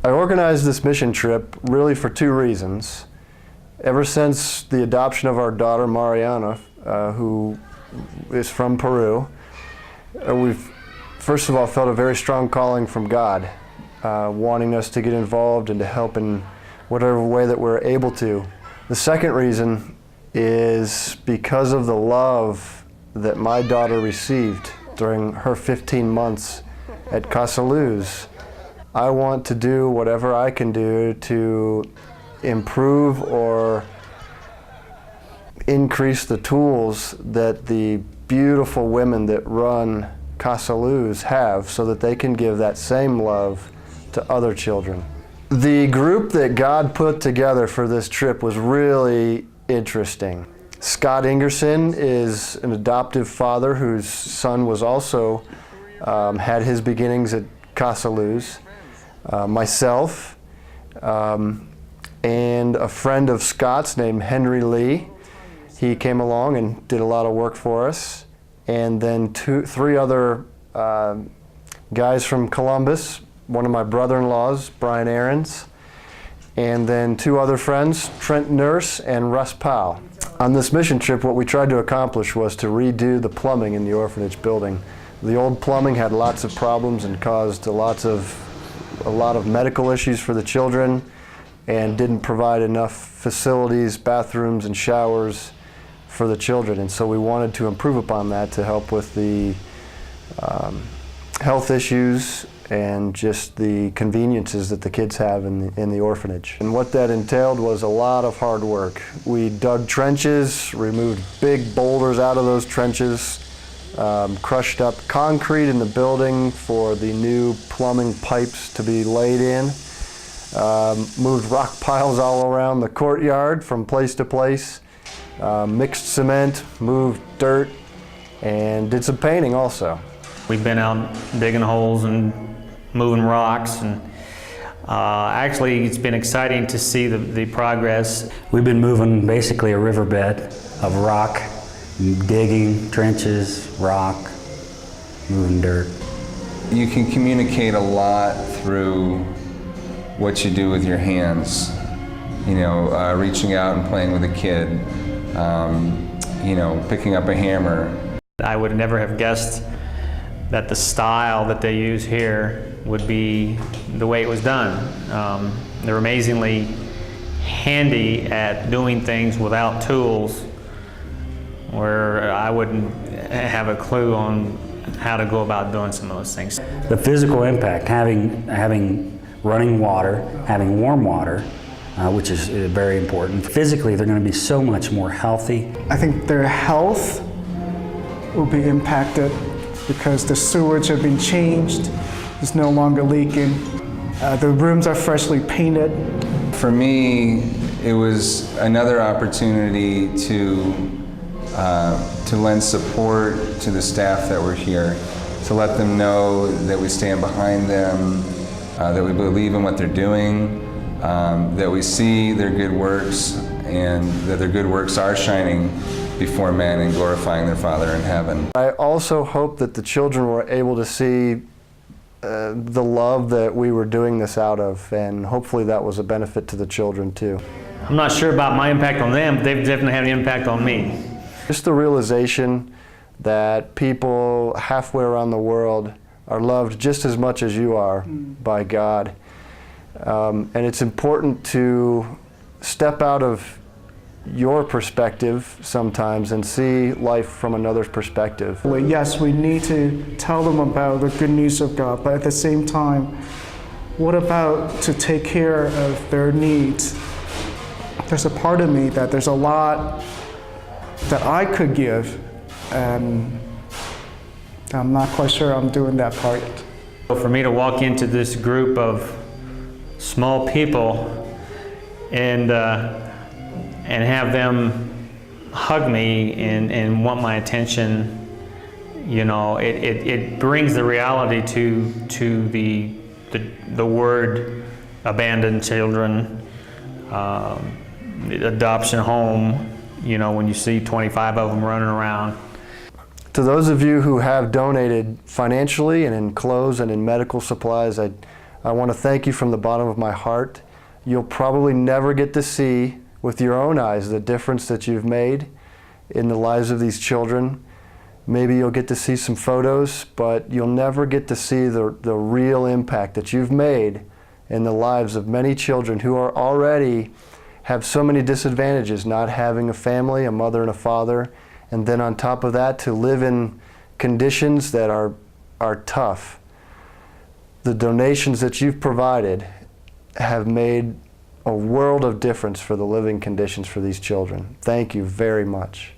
I organized this mission trip really for two reasons. Ever since the adoption of our daughter Mariana, who is from Peru, we've first of all felt a very strong calling from God, wanting us to get involved and to help in whatever way that we're able to. The second reason is because of the love that my daughter received during her 15 months at Casa Luz. I want to do whatever I can do to improve or increase the tools that the beautiful women that run Casa Luz have so that they can give that same love to other children. The group that God put together for this trip was really interesting. Scott Ingerson is an adoptive father whose son was also had his beginnings at Casa Luz. Myself, and a friend of Scott's named Henry Lee. He came along and did a lot of work for us. And then three other guys from Columbus, one of my brother-in-laws, Brian Aarons, and then two other friends, Trent Nurse and Russ Powell. On this mission trip, what we tried to accomplish was to redo the plumbing in the orphanage building. The old plumbing had lots of problems and caused a lot of medical issues for the children and didn't provide enough facilities, bathrooms, and showers for the children. And so we wanted to improve upon that to help with the health issues and just the conveniences that the kids have in the orphanage. And what that entailed was a lot of hard work. We dug trenches, removed big boulders out of those trenches, crushed up concrete in the building for the new plumbing pipes to be laid in, moved rock piles all around the courtyard from place to place, mixed cement, moved dirt, and did some painting also. We've been out digging holes and moving rocks, and actually it's been exciting to see the progress. We've been moving basically a riverbed of rock, digging trenches, rock, moving dirt. You can communicate a lot through what you do with your hands. You know, reaching out and playing with a kid, you know, picking up a hammer. I would never have guessed that the style that they use here would be the way it was done. They're amazingly handy at doing things without tools, where I wouldn't have a clue on how to go about doing some of those things. The physical impact, having running water, having warm water, which is very important. Physically, they're going to be so much more healthy. I think their health will be impacted because the sewage have been changed. It's no longer leaking. The rooms are freshly painted. For me, it was another opportunity to lend support to the staff that were here, to let them know that we stand behind them, that we believe in what they're doing, that we see their good works, and that their good works are shining before men and glorifying their Father in heaven. I also hope that the children were able to see the love that we were doing this out of, and hopefully that was a benefit to the children too. I'm not sure about my impact on them, but they've definitely had an impact on me. Just the realization that people halfway around the world are loved just as much as you are by God. And it's important to step out of your perspective sometimes and see life from another's perspective. Yes, we need to tell them about the good news of God, but at the same time, what about to take care of their needs? There's a part of me that there's a lot that I could give, and I'm not quite sure I'm doing that part yet. For me to walk into this group of small people and have them hug me and want my attention, you know, it brings the reality to the word abandoned children, adoption home, you know, when you see 25 of them running around. To those of you who have donated financially and in clothes and in medical supplies, I I want to thank you from the bottom of my heart. You'll probably never get to see with your own eyes the difference that you've made in the lives of these children. Maybe you'll get to see some photos, but you'll never get to see the real impact that you've made in the lives of many children who are already have so many disadvantages, not having a family, a mother and a father, and then on top of that to live in conditions that are tough. The donations that you've provided have made a world of difference for the living conditions for these children. Thank you very much.